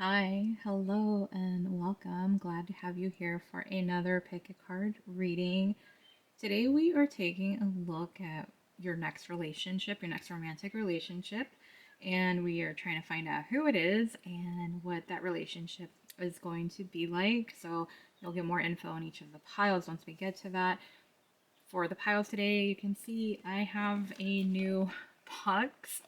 Hi, hello, and welcome. Glad to have you here for another pick a card reading. Today, we are taking a look at your next relationship, your next romantic relationship, and we are trying to find out who it is and what that relationship is going to be like. So, you'll get more info on each of the piles once we get to that. For the piles today, you can see I have a new box.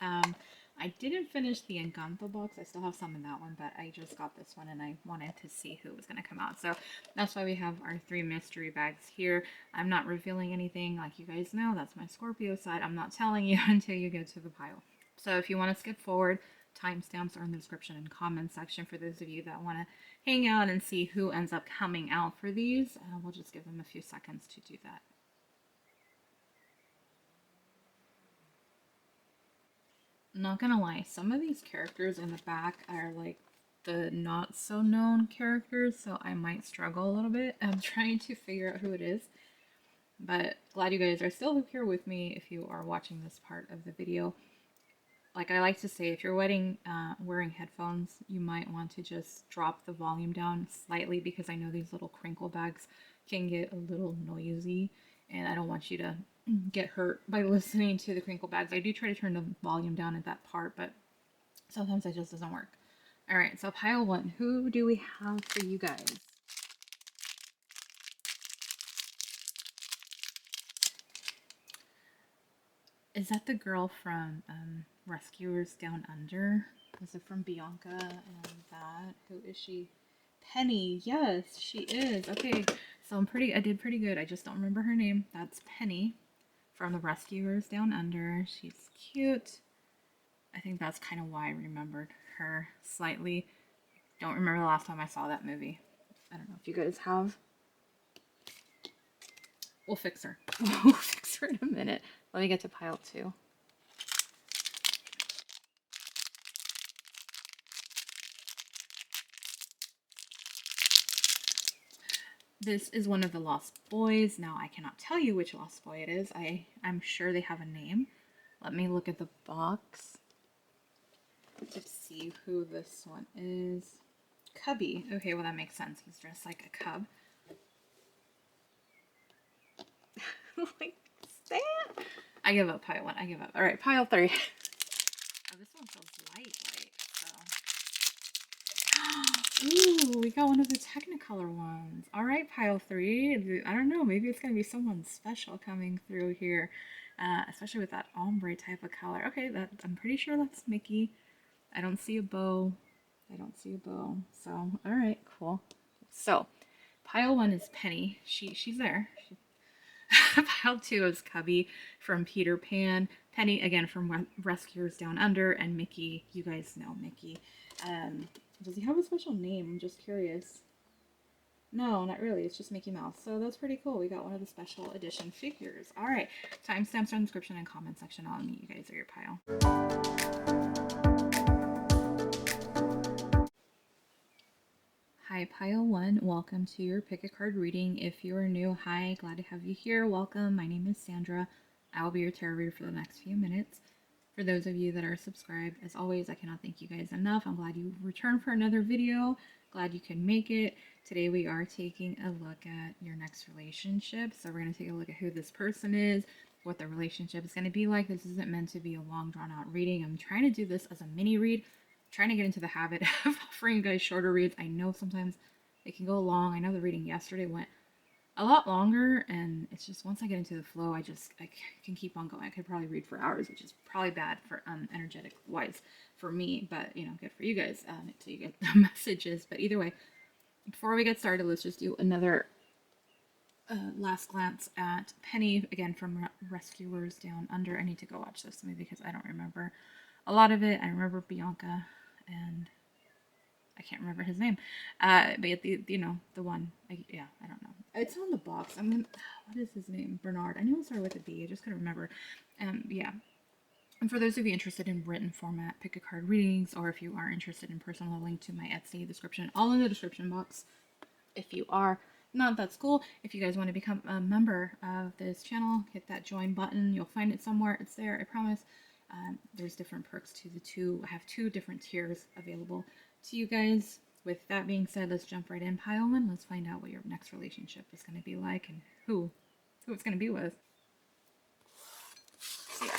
I didn't finish the Encanto box. I still have some in that one, but I just got this one and I wanted to see who was going to come out. So that's why we have our 3 mystery bags here. I'm not revealing anything, like you guys know. That's my Scorpio side. I'm not telling you until you get to the pile. So if you want to skip forward, timestamps are in the description and comment section for those of you that want to hang out and see who ends up coming out for these. We'll just give them a few seconds to do that. Not gonna lie, some of these characters in the back are like the not so known characters, so I might struggle a little bit. I'm trying to figure out who it is, but glad you guys are still here with me if you are watching this part of the video. Like I like to say, if you're wearing headphones, you might want to just drop the volume down slightly because I know these little crinkle bags can get a little noisy, and I don't want you to get hurt by listening to the crinkle bags. I do try to turn the volume down at that part, but sometimes it just doesn't work. All right, so pile one. Who do we have for you guys? Is that the girl from Rescuers Down Under? Is it from Bianca and that? Who is she? Penny. Yes, she is. Okay, so I did pretty good. I just don't remember her name. That's Penny from the Rescuers Down Under. She's cute. I think that's kind of why I remembered her slightly. Don't remember the last time I saw that movie. I don't know if you guys have. We'll fix her. We'll fix her in a minute. Let me get to pile two. This is one of the Lost Boys. Now, I cannot tell you which Lost Boy it is. I'm sure they have a name. Let me look at the box to see who this one is. Cubby. Okay, well, that makes sense. He's dressed like a cub. Like, stand. I give up, pile one. I give up. All right, pile three. Oh, this one feels light. Ooh, we got one of the Technicolor ones. All right, pile three. I don't know. Maybe it's going to be someone special coming through here, especially with that ombre type of color. Okay, I'm pretty sure that's Mickey. I don't see a bow. So, all right, cool. So, pile one is Penny. She's there. Pile two is Cubby from Peter Pan. Penny, again, from Rescuers Down Under. And Mickey, you guys know Mickey. Does he have a special name? I'm just curious. No, not really. It's just Mickey Mouse. So that's pretty cool. We got one of the special edition figures. All right. Timestamps are in the description and comment section. I'll meet you guys at your pile. Hi, pile one. Welcome to your pick a card reading. If you are new, hi. Glad to have you here. Welcome. My name is Sandra. I will be your tarot reader for the next few minutes. For those of you that are subscribed, as always, I cannot thank you guys enough. I'm glad you returned for another video. Glad you can make it. Today we are taking a look at your next relationship. So we're going to take a look at who this person is, what the relationship is going to be like. This isn't meant to be a long drawn out reading. I'm trying to do this as a mini read. I'm trying to get into the habit of offering you guys shorter reads. I know sometimes they can go long. I know the reading yesterday went a lot longer, and it's just once I get into the flow, I can keep on going. I could probably read for hours, which is probably bad for energetic wise for me, but you know, good for you guys until you get the messages. But either way, before we get started, let's just do another last glance at Penny again from Rescuers Down Under. I need to go watch this movie because I don't remember a lot of it. I remember Bianca and I can't remember his name, but the one. I don't know. It's on the box. What is his name? Bernard. I knew it started with a B. I just couldn't remember. Yeah. And for those of you interested in written format pick a card readings, or if you are interested in personal, link to my Etsy description, all in the description box. If you are not, that's cool. If you guys want to become a member of this channel, hit that join button. You'll find it somewhere. It's there. I promise. There's different perks to the two. I have 2 different tiers available to you guys. With that being said, let's jump right in, pile one. Let's find out what your next relationship is going to be like and who it's going to be with. So yeah,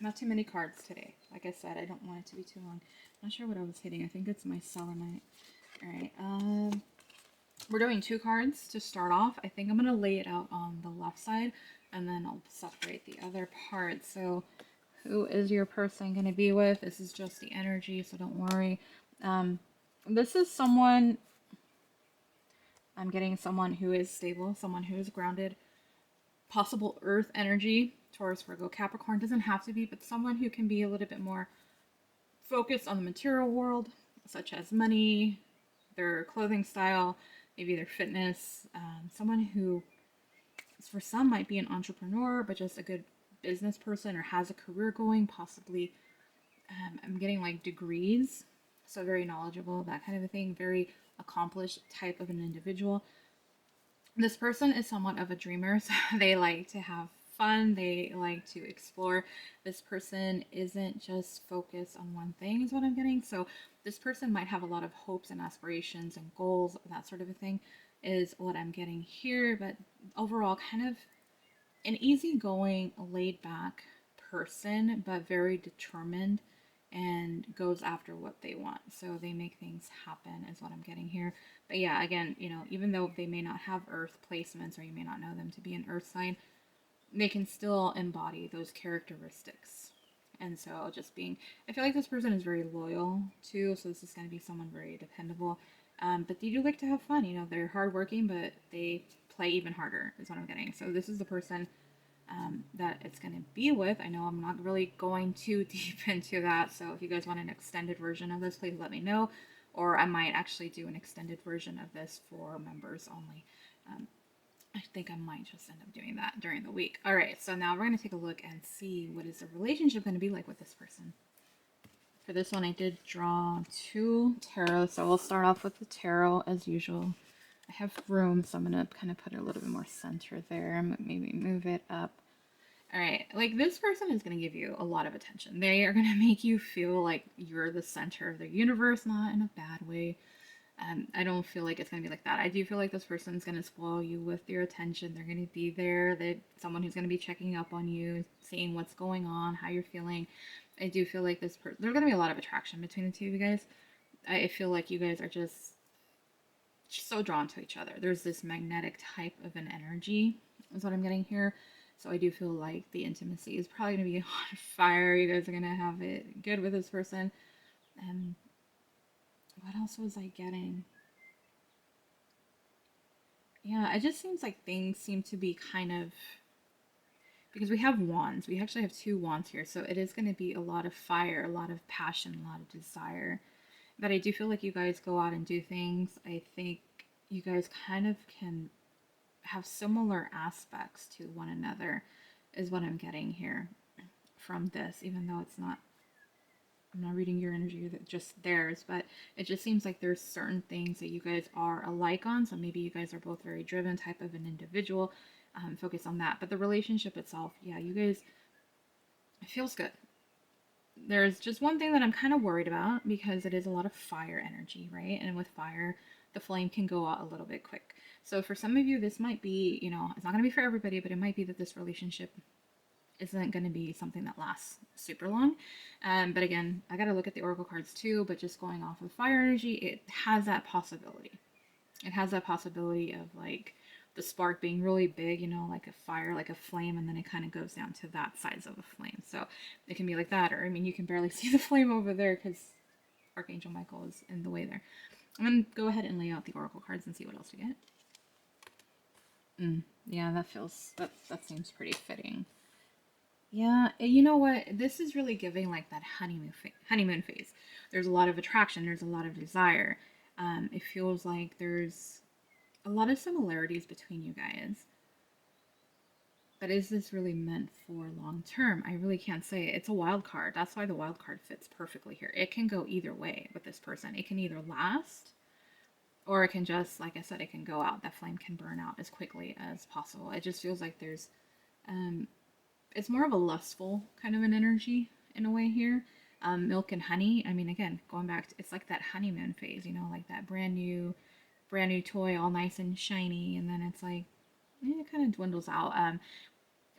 not too many cards today. Like I said, I don't want it to be too long. Not sure what I was hitting. I think it's my selenite. All right. We're doing 2 cards to start off. I think I'm going to lay it out on the left side, and then I'll separate the other part. So who is your person going to be with? This is just the energy, so don't worry. This is someone, I'm getting someone who is stable, someone who is grounded, possible earth energy, Taurus, Virgo, Capricorn, doesn't have to be, but someone who can be a little bit more focused on the material world, such as money, their clothing style, maybe their fitness, someone who, for some, might be an entrepreneur, but just a good business person or has a career going, possibly. I'm getting like degrees, so very knowledgeable, that kind of a thing, very accomplished type of an individual. This person is somewhat of a dreamer, so they like to have fun, they like to explore. This person isn't just focused on one thing, is what I'm getting. So this person might have a lot of hopes and aspirations and goals, that sort of a thing, is what I'm getting here. But overall, kind of an easygoing, laid back person, but very determined and goes after what they want. So they make things happen, is what I'm getting here. But yeah, again, even though they may not have earth placements or you may not know them to be an earth sign, they can still embody those characteristics. And so just being, I feel like this person is very loyal too. So this is going to be someone very dependable. But they do like to have fun. They're hardworking, but they play even harder, is what I'm getting. So this is the person that it's going to be with. I know I'm not really going too deep into that. So if you guys want an extended version of this, please let me know. Or I might actually do an extended version of this for members only. I think I might just end up doing that during the week. All right, so now we're going to take a look and see what is the relationship going to be like with this person. For this one, I did draw 2 tarot, so we'll start off with the tarot as usual. I have room, so I'm going to kind of put a little bit more center there, maybe move it up. All right, like this person is going to give you a lot of attention. They are going to make you feel like you're the center of their universe, not in a bad way. I don't feel like it's going to be like that. I do feel like this person's going to spoil you with their attention. They're going to be there. They're someone who's going to be checking up on you, seeing what's going on, how you're feeling. I do feel like this person, there's going to be a lot of attraction between the two of you guys. I feel like you guys are just so drawn to each other. There's this magnetic type of an energy, is what I'm getting here. So I do feel like the intimacy is probably going to be on fire. You guys are going to have it good with this person. And what else was I getting? Yeah, it just seems like things seem to be kind of, because we have wands. We actually have 2 wands here. So it is going to be a lot of fire, a lot of passion, a lot of desire. But I do feel like you guys go out and do things. I think you guys kind of can have similar aspects to one another, is what I'm getting here from this, even though it's not, I'm not reading your energy, just theirs, but it just seems like there's certain things that you guys are alike on. So maybe you guys are both very driven type of an individual. Focus on that. But the relationship itself, yeah, you guys, it feels good. There's just one thing that I'm kind of worried about, because it is a lot of fire energy, right? And with fire, the flame can go out a little bit quick. So for some of you, this might be, it's not going to be for everybody, but it might be that this relationship isn't going to be something that lasts super long. But again, I got to look at the oracle cards too, but just going off of fire energy, it has that possibility. It has that possibility of like the spark being really big, like a fire, like a flame, and then it kind of goes down to that size of a flame. So it can be like that, or I mean, you can barely see the flame over there because Archangel Michael is in the way there. I'm going to go ahead and lay out the oracle cards and see what else we get. Yeah, that seems pretty fitting. Yeah, you know what? This is really giving like that honeymoon phase. There's a lot of attraction. There's a lot of desire. It feels like there's a lot of similarities between you guys. But is this really meant for long term? I really can't say. It's a wild card. That's why the wild card fits perfectly here. It can go either way with this person. It can either last, or it can just, like I said, it can go out. That flame can burn out as quickly as possible. It just feels like it's more of a lustful kind of an energy in a way here. Milk and honey. I mean, again, going back to, it's like that honeymoon phase, you know, like that brand new toy, all nice and shiny, and then it's like, it kind of dwindles out.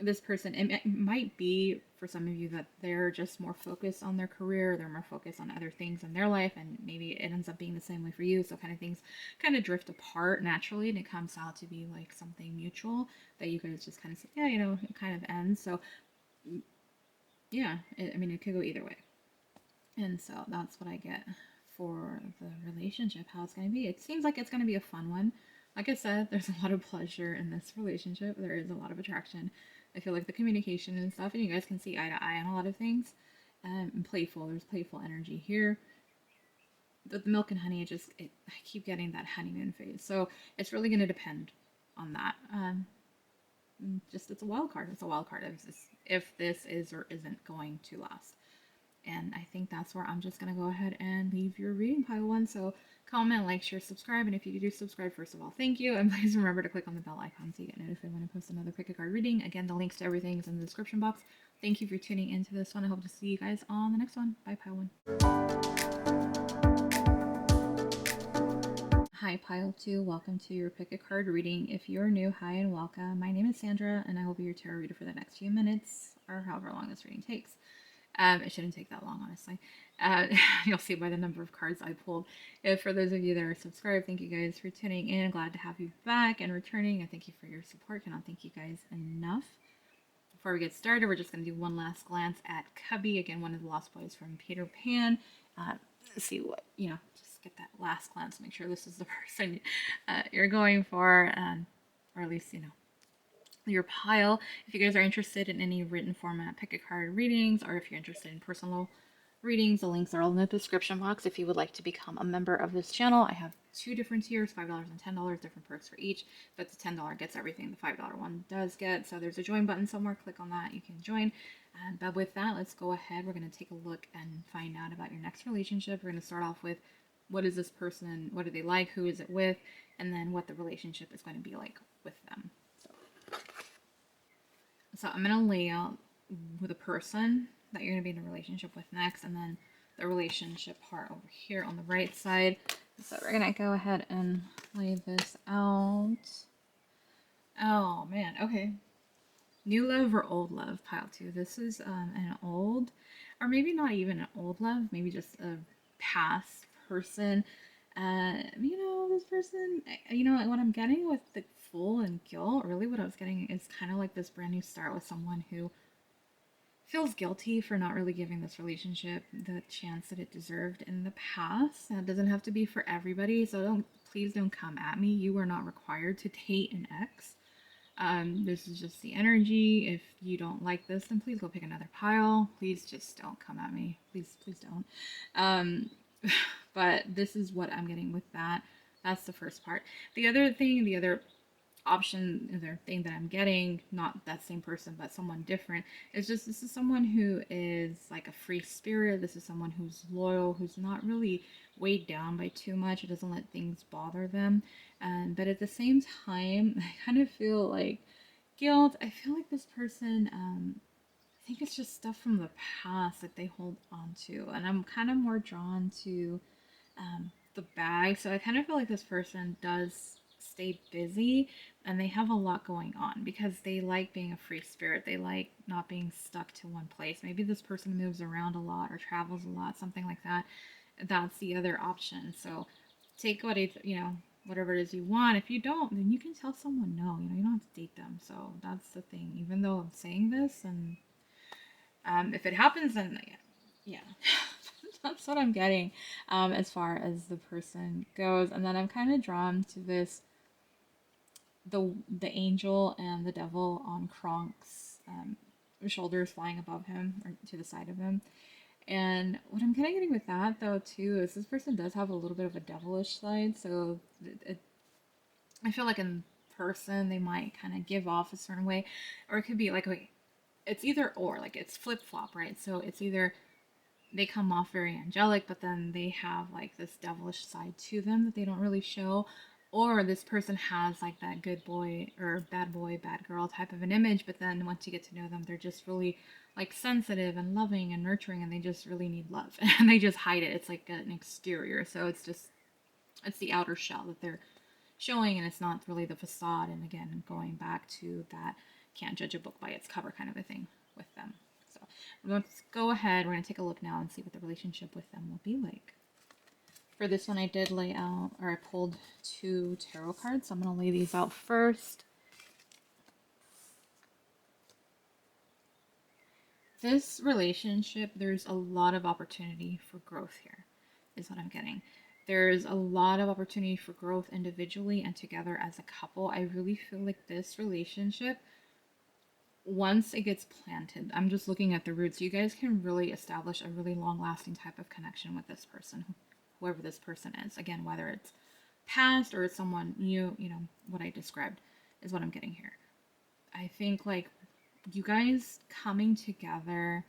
This person, it might be for some of you that they're just more focused on their career, they're more focused on other things in their life, and maybe it ends up being the same way for you. So kind of things kind of drift apart naturally, and it comes out to be like something mutual that you guys just kind of say, yeah, you know, it kind of ends. So yeah, I mean, it could go either way. And so that's what I get for the relationship, how it's going to be. It seems like it's going to be a fun one. Like I said, there's a lot of pleasure in this relationship. There is a lot of attraction. I feel like the communication and stuff, and you guys can see eye to eye on a lot of things. And playful. There's playful energy here. But the milk and honey, I keep getting that honeymoon phase. So it's really going to depend on that. Just it's a wild card. It's a wild card if this is or isn't going to last. And I think that's where I'm just going to go ahead and leave your reading pile one. So comment, like, share, subscribe. And if you do subscribe, first of all, thank you. And please remember to click on the bell icon so you get notified when I post another pick a card reading. Again, the links to everything is in the description box. Thank you for tuning into this one. I hope to see you guys on the next one. Bye, pile one. Hi, pile two. Welcome to your pick a card reading. If you're new, hi and welcome. My name is Sandra, and I will be your tarot reader for the next few minutes, or however long this reading takes. It shouldn't take that long, honestly. You'll see by the number of cards I pulled. For those of you that are subscribed, thank you guys for tuning in. Glad to have you back and returning. I thank you for your support. Cannot thank you guys enough. Before we get started, we're just going to do one last glance at Cubby. Again, one of the lost boys from Peter Pan. See what, just get that last glance. Make sure this is the person you're going for, or at least, your pile. If you guys are interested in any written format pick a card readings, or if you're interested in personal readings, the links are all in the description box. If you would like to become a member of this channel, I have two different tiers, $5 and $10, different perks for each, but the $10 gets everything the $5 one does get. So there's a join button somewhere, click on that, you can join. But with that, let's go ahead. We're going to take a look and find out about your next relationship. We're going to start off with, what is this person, what do they like, who is it with, and then what the relationship is going to be like with them. So I'm going to lay out with a person that you're going to be in a relationship with next, and then the relationship part over here on the right side. So we're going to go ahead and lay this out. Oh, man. Okay. New love or old love, pile two. This is an old, or maybe not even an old love, maybe just a past person. This person, what I'm getting with the Fool and Guilt, really what I was getting is kind of like this brand new start with someone who feels guilty for not really giving this relationship the chance that it deserved in the past. That doesn't have to be for everybody, so please don't come at me. You are not required to date an ex. This is just the energy. If you don't like this, then please go pick another pile. Please just don't come at me. Please don't. But this is what I'm getting with that. That's the first part. The other option, the other thing that I'm getting, not that same person, but someone different, is just this is someone who is like a free spirit. This is someone who's loyal, who's not really weighed down by too much. It doesn't let things bother them. But at the same time, I kind of feel like guilt. I feel like this person, I think it's just stuff from the past that they hold on to. And I'm kind of more drawn to the bag. So I kind of feel like this person does stay busy and they have a lot going on because they like being a free spirit. They like not being stuck to one place. Maybe this person moves around a lot or travels a lot, something like that. That's the other option. So take whatever it is you want. If you don't, then you can tell someone no. You don't have to date them. So that's the thing. Even though I'm saying this, and if it happens, then yeah. That's what I'm getting as far as the person goes. And then I'm kind of drawn to this, the angel and the devil on Kronk's shoulders flying above him or to the side of him. And what I'm kind of getting with that, though, too, is this person does have a little bit of a devilish side. So I feel like in person they might kind of give off a certain way. Or it could be like, okay, it's either or. Like, it's flip-flop, right? So it's either they come off very angelic, but then they have like this devilish side to them that they don't really show, or this person has like that good boy or bad boy, bad girl type of an image, but then once you get to know them, they're just really like sensitive and loving and nurturing, and they just really need love and they just hide it. It's like an exterior. So it's the outer shell that they're showing, and it's not really the facade. And again, going back to that can't judge a book by its cover kind of a thing with them. So let's go ahead. We're going to take a look now and see what the relationship with them will be like. For this one, I did lay out, or I pulled 2 tarot cards. So I'm going to lay these out first. This relationship, there's a lot of opportunity for growth here, is what I'm getting. There's a lot of opportunity for growth individually and together as a couple. I really feel like this relationship, once it gets planted, I'm just looking at the roots, you guys can really establish a really long lasting type of connection with this person, whoever this person is. Again, whether it's past or it's someone new, what I described is what I'm getting here. I think like you guys coming together,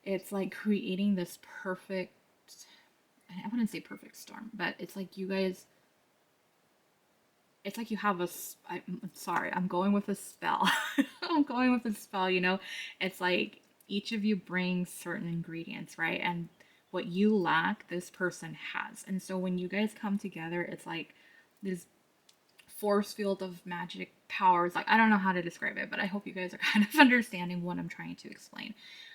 it's like creating this perfect, I wouldn't say perfect storm, but it's like you guys, it's like you have I'm sorry, I'm going with a spell. I'm going with a spell, It's like each of you brings certain ingredients, right? And what you lack, this person has. And so when you guys come together, it's like this force field of magic powers. Like, I don't know how to describe it, but I hope you guys are kind of understanding what I'm trying to explain.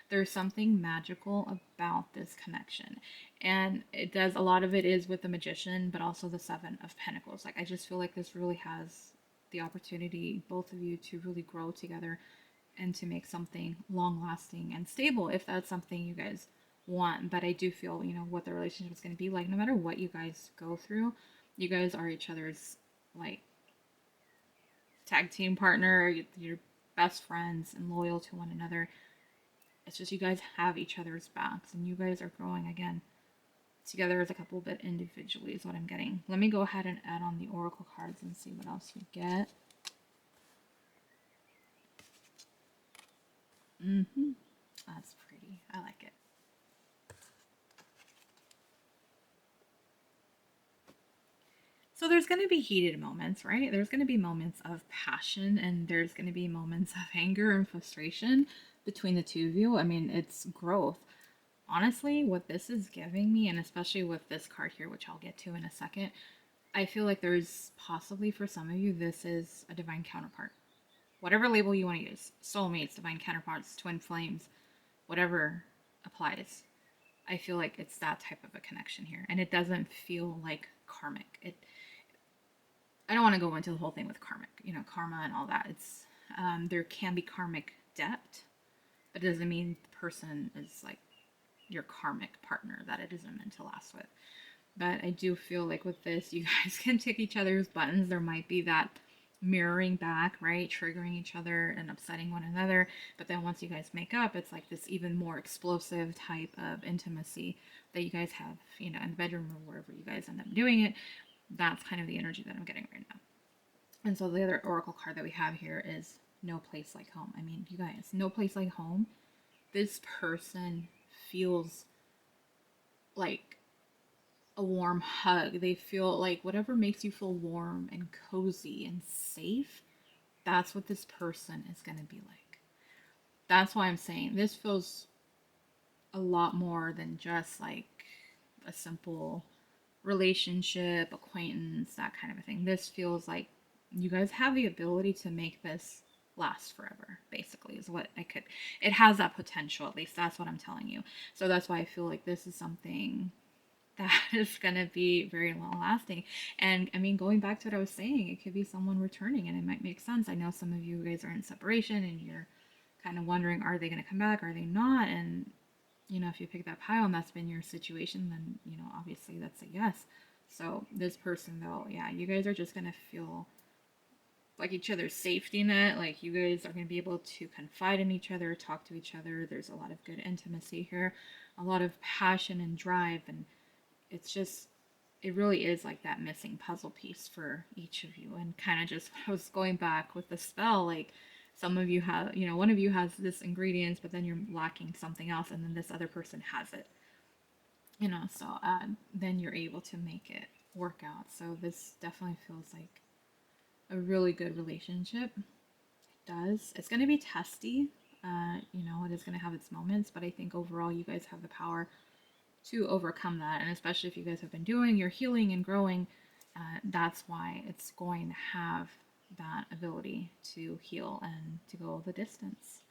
There's something magical about this connection. And it does, a lot of it is with the Magician, but also the 7 of Pentacles. Like, I just feel like this really has the opportunity, both of you, to really grow together and to make something long lasting and stable if that's something you guys want. But I do feel, what the relationship is going to be like, no matter what you guys go through, you guys are each other's like tag team partner, you're best friends and loyal to one another. It's just you guys have each other's backs and you guys are growing again together as a couple, but individually is what I'm getting. Let me go ahead and add on the oracle cards and see what else we get. That's pretty. I like it. So there's going to be heated moments, right? There's going to be moments of passion and there's going to be moments of anger and frustration between the two of you. I mean, it's growth. Honestly, what this is giving me, and especially with this card here, which I'll get to in a second, I feel like there's possibly for some of you, this is a divine counterpart. Whatever label you want to use, soulmates, divine counterparts, twin flames, whatever applies. I feel like it's that type of a connection here. And it doesn't feel like karmic. I don't want to go into the whole thing with karmic, karma and all that. It's there can be karmic debt, but it doesn't mean the person is like your karmic partner that it isn't meant to last with. But I do feel like with this, you guys can tick each other's buttons. There might be that mirroring back, right? Triggering each other and upsetting one another. But then once you guys make up, it's like this even more explosive type of intimacy that you guys have, in the bedroom or wherever you guys end up doing it. That's kind of the energy that I'm getting right now. And so the other oracle card that we have here is no place like home. I mean, you guys, no place like home. This person feels like a warm hug. They feel like whatever makes you feel warm and cozy and safe, that's what this person is going to be like. That's why I'm saying this feels a lot more than just like a simple relationship, acquaintance, that kind of a thing. This feels like you guys have the ability to make this last forever, basically, is what it has that potential, at least that's what I'm telling you. So that's why I feel like this is something that is going to be very long lasting. And I mean, going back to what I was saying, it could be someone returning and it might make sense. I know some of you guys are in separation and you're kind of wondering, are they going to come back? Are they not? And if you pick that pile and that's been your situation, then, obviously that's a yes. So this person though, yeah, you guys are just going to feel like each other's safety net. Like you guys are going to be able to confide in each other, talk to each other. There's a lot of good intimacy here, a lot of passion and drive. And it's just, it really is like that missing puzzle piece for each of you. And kind of just, I was going back with the spell, like, some of you have, one of you has this ingredients, but then you're lacking something else, and then this other person has it. So then you're able to make it work out. So this definitely feels like a really good relationship. It does. It's going to be testy. It is going to have its moments, but I think overall you guys have the power to overcome that. And especially if you guys have been doing your healing and growing, that's why it's going to have that ability to heal and to go the distance.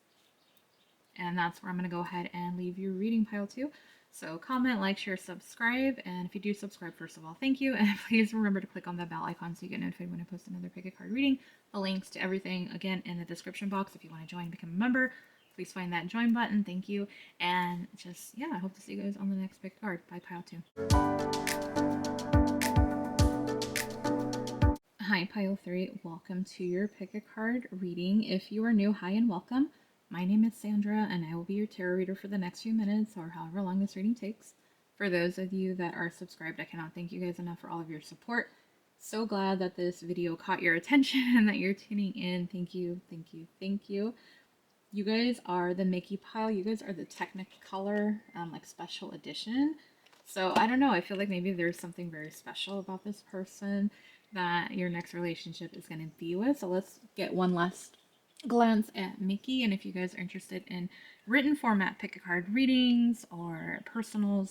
And that's where I'm going to go ahead and leave your reading pile too. So comment, like, share, subscribe. And if you do subscribe, first of all, thank you. And please remember to click on that bell icon so you get notified when I post another pick a card reading. The links to everything, again, in the description box. If you want to join, become a member, please find that join button. Thank you. And just, yeah, I hope to see you guys on the next pick a card. Bye, pile 2. Hi, pile 3. Welcome to your pick a card reading. If you are new, hi and welcome. My name is Sandra, and I will be your tarot reader for the next few minutes or however long this reading takes. For those of you that are subscribed, I cannot thank you guys enough for all of your support. So glad that this video caught your attention and that you're tuning in. Thank you, thank you, thank you. You guys are the Mickey pile. You guys are the Technicolor, like special edition. So I don't know. I feel like maybe there's something very special about this person that your next relationship is going to be with. So let's get one last glance at Mickey. And if you guys are interested in written format pick a card readings or personal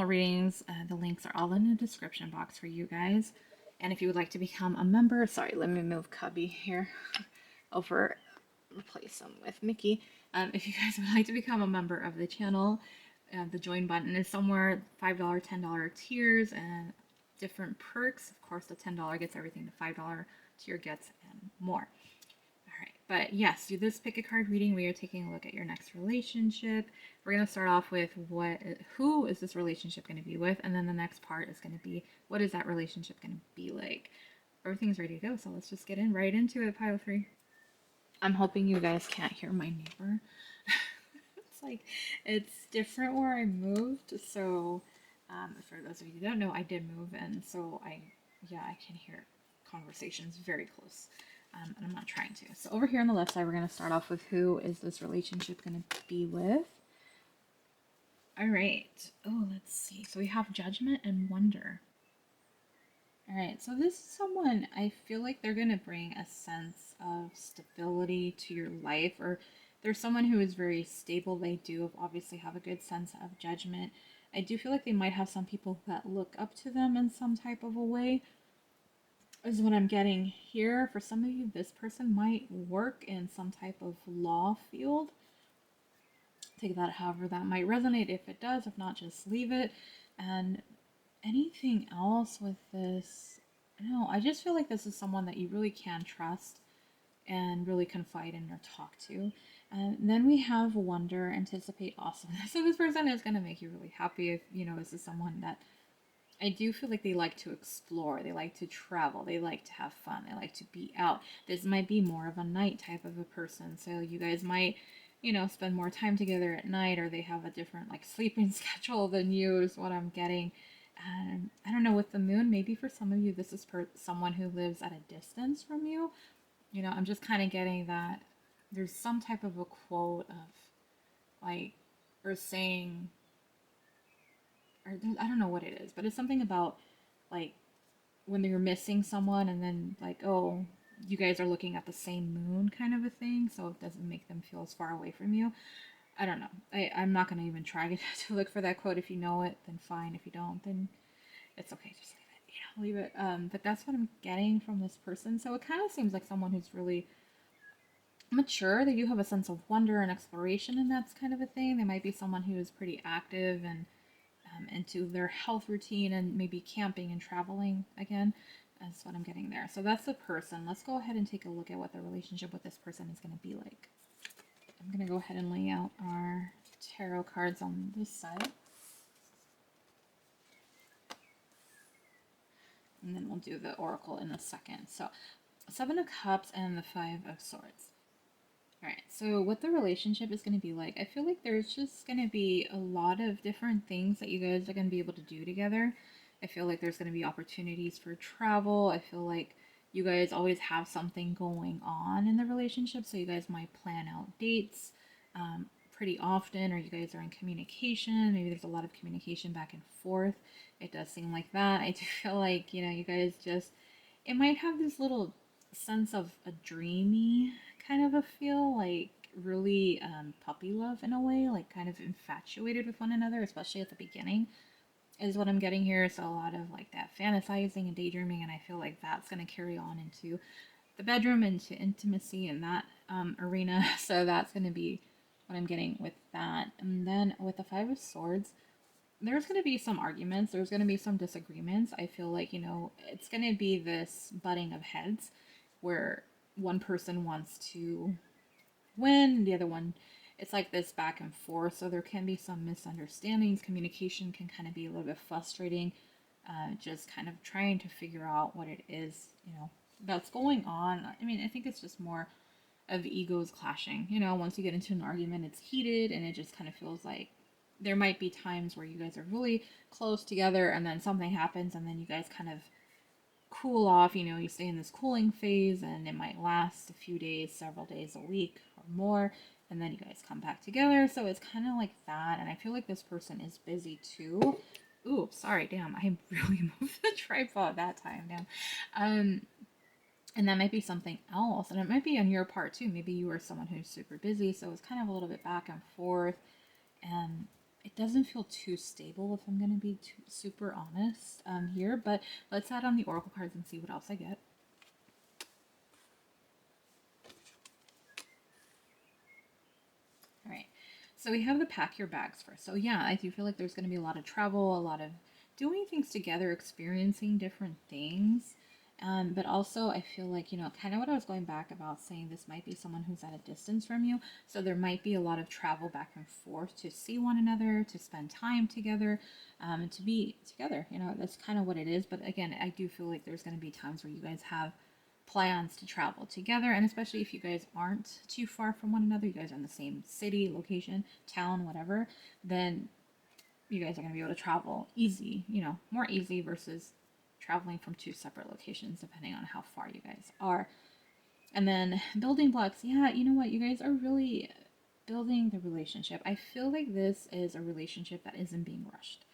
readings, the links are all in the description box for you guys. And if you would like to become a member, sorry, let me move Cubby here over, replace them with Mickey. If you guys would like to become a member of the channel, the join button is somewhere. $5, $10 tiers and different perks. Of course, the $10 gets everything the $5 tier gets and more. Alright, but yes, do this pick a card reading. We are taking a look at your next relationship. We're going to start off with who is this relationship going to be with, and then the next part is going to be what is that relationship going to be like. Everything's ready to go, so let's just get right into it, pile 3. I'm hoping you guys can't hear my neighbor. It's different where I moved, so for those of you who don't know, I did move, and so I can hear conversations very close. And I'm not trying to. So over here on the left side, we're going to start off with who is this relationship going to be with. All right. Oh, let's see. So we have Judgment and Wonder. All right. So this is someone, I feel like they're going to bring a sense of stability to your life, or they're someone who is very stable. They do obviously have a good sense of judgment. I do feel like they might have some people that look up to them in some type of a way, is what I'm getting here. For some of you, this person might work in some type of law field. Take that however that might resonate. If it does, if not, just leave it. And anything else with this, no, I just feel like this is someone that you really can trust and really confide in or talk to. And then we have Wonder, Anticipate, Awesomeness. So this person is going to make you really happy if, this is someone that I do feel like they like to explore, they like to travel, they like to have fun, they like to be out. This might be more of a night type of a person, so you guys might, spend more time together at night, or they have a different sleeping schedule than you is what I'm getting. And I don't know, with the moon, maybe for some of you this is someone who lives at a distance from you. I'm just kind of getting that there's some type of a quote of or saying, or I don't know what it is, but it's something about when you're missing someone and then oh, you guys are looking at the same moon kind of a thing, so it doesn't make them feel as far away from you. I don't know. I'm not going to even try to look for that quote. If you know it, then fine. If you don't, then it's okay. Just leave it. But that's what I'm getting from this person. So it kind of seems like someone who's really mature. They do have a sense of wonder and exploration, and that's kind of a thing. They might be someone who is pretty active and into their health routine and maybe camping and traveling again. That's what I'm getting there. So that's the person. Let's go ahead and take a look at what the relationship with this person is going to be like. I'm going to go ahead and lay out our tarot cards on this side. And then we'll do the oracle in a second. So 7 of Cups and the 5 of Swords. Alright, so what the relationship is going to be like, I feel like there's just going to be a lot of different things that you guys are going to be able to do together. I feel like there's going to be opportunities for travel. I feel like you guys always have something going on in the relationship, so you guys might plan out dates. pretty often, or you guys are in communication. Maybe there's a lot of communication back and forth. It does seem like that. I do feel like, you guys just, it might have this little sense of a dreamy kind of a feel, like really puppy love in a way, like kind of infatuated with one another, especially at the beginning, is what I'm getting here. So a lot of like that fantasizing and daydreaming, and I feel like that's going to carry on into the bedroom, into intimacy in that arena. So that's going to be what I'm getting with that. And then with the Five of Swords, there's going to be some arguments, there's going to be some disagreements. I feel like, it's going to be this butting of heads where one person wants to win, the other one, it's like this back and forth. So there can be some misunderstandings. Communication can kind of be a little bit frustrating. Just kind of trying to figure out what it is, that's going on. I mean, I think it's just more of egos clashing. Once you get into an argument, it's heated and it just kind of feels like there might be times where you guys are really close together and then something happens and then you guys kind of cool off. You stay in this cooling phase and it might last a few days, several days, a week or more, and then you guys come back together. So it's kind of like that. And I feel like this person is busy too. Ooh, sorry, damn, I really moved the tripod that time down. And that might be something else, and it might be on your part too. Maybe you are someone who's super busy, so it's kind of a little bit back and forth, and it doesn't feel too stable, if I'm going to be super honest here. But let's add on the oracle cards and see what else I get. All right, so we have the pack your bags first. So yeah, I do feel like there's going to be a lot of travel, a lot of doing things together, experiencing different things. But also, I feel like, kind of what I was going back about saying, this might be someone who's at a distance from you. So there might be a lot of travel back and forth to see one another, to spend time together, and to be together. That's kind of what it is. But again, I do feel like there's going to be times where you guys have plans to travel together, and especially if you guys aren't too far from one another, you guys are in the same city, location, town, whatever, then you guys are going to be able to travel easy, more easy versus traveling from two separate locations, depending on how far you guys are. And then building blocks, yeah, you know what, you guys are really building the relationship. I feel like this is a relationship that isn't being rushed.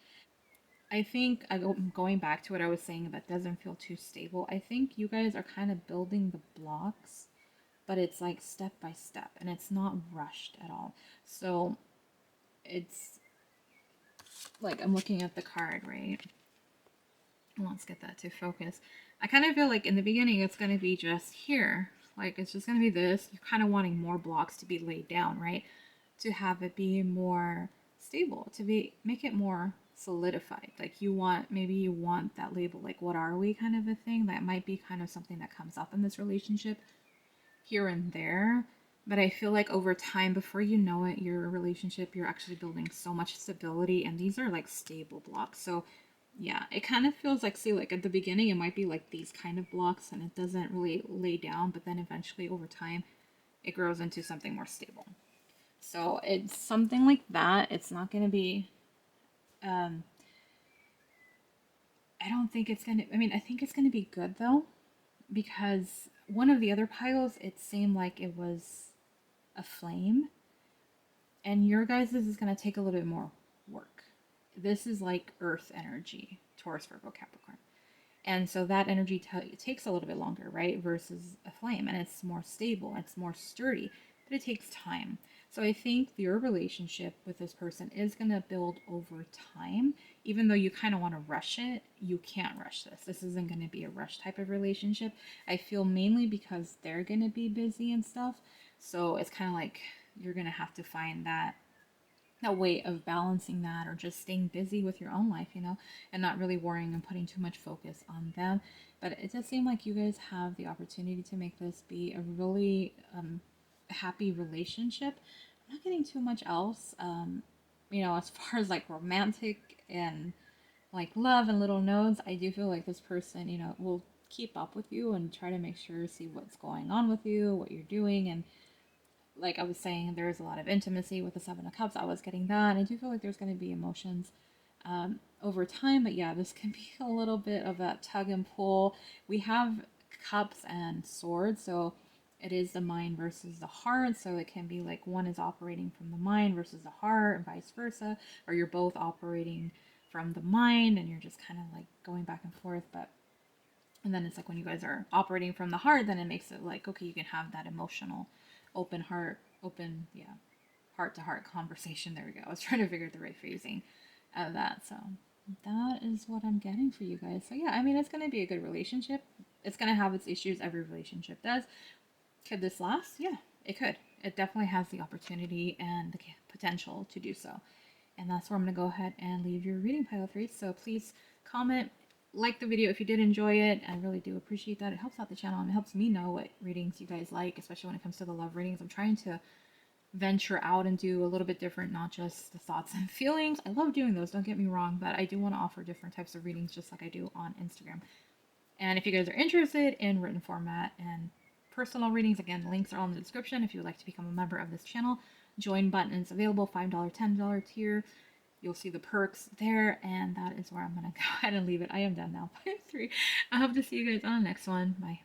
I think going back to what I was saying that doesn't feel too stable. I think you guys are kind of building the blocks, but it's like step by step and it's not rushed at all. So it's like I'm looking at the card, right? Let's get that to focus. I kind of feel like in the beginning it's going to be just here. Like it's just going to be this. You're kind of wanting more blocks to be laid down, right? To have it be more stable, to make it more solidified. Like maybe you want that label, like what are we kind of a thing. That might be kind of something that comes up in this relationship here and there. But I feel like over time, before you know it, your relationship, you're actually building so much stability, and these are like stable blocks. So yeah, it kind of feels like, see, like at the beginning, it might be like these kind of blocks and it doesn't really lay down, but then eventually over time, it grows into something more stable. So it's something like that. It's not going to be, um, I don't think it's going to, I mean, I think it's going to be good though, because one of the other piles, it seemed like it was a flame, and your guys' is going to take a little bit more work. This is like earth energy, Taurus, Virgo, Capricorn. And so that energy takes a little bit longer, right? Versus a flame, and it's more stable, it's more sturdy, but it takes time. So I think your relationship with this person is going to build over time. Even though you kind of want to rush it, you can't rush this. This isn't going to be a rush type of relationship. I feel mainly because they're going to be busy and stuff. So it's kind of like you're going to have to find that way of balancing that, or just staying busy with your own life, and not really worrying and putting too much focus on them. But it does seem like you guys have the opportunity to make this be a really happy relationship. I'm not getting too much else, as far as like romantic and like love and little nodes. I do feel like this person, will keep up with you and try to make sure, see what's going on with you, what you're doing, and like I was saying, there's a lot of intimacy with the Seven of Cups. I was getting that. I do feel like there's going to be emotions over time, but yeah, this can be a little bit of a tug and pull. We have cups and swords, so it is the mind versus the heart. So it can be like one is operating from the mind versus the heart, and vice versa, or you're both operating from the mind and you're just kind of like going back and forth. But and then it's like when you guys are operating from the heart, then it makes it like, okay, you can have that emotional, open heart, open, yeah, heart to heart conversation. There we go. I was trying to figure out the right phrasing of that. So that is what I'm getting for you guys. So yeah, I mean, it's going to be a good relationship. It's going to have its issues. Every relationship does. Could this last? Yeah, it could. It definitely has the opportunity and the potential to do so. And that's where I'm going to go ahead and leave your reading, pile 3. So please comment, like the video if you did enjoy it. I really do appreciate that. It helps out the channel and it helps me know what readings you guys like, especially when it comes to the love readings. I'm trying to venture out and do a little bit different, not just the thoughts and feelings. I love doing those, don't get me wrong, but I do want to offer different types of readings just like I do on Instagram. And if you guys are interested in written format and personal readings, again, links are all in the description. If you would like to become a member of this channel, join button is available, $5, $10 tier. You'll see the perks there, and that is where I'm going to go ahead and leave it. I am done now. 3. I hope to see you guys on the next one. Bye.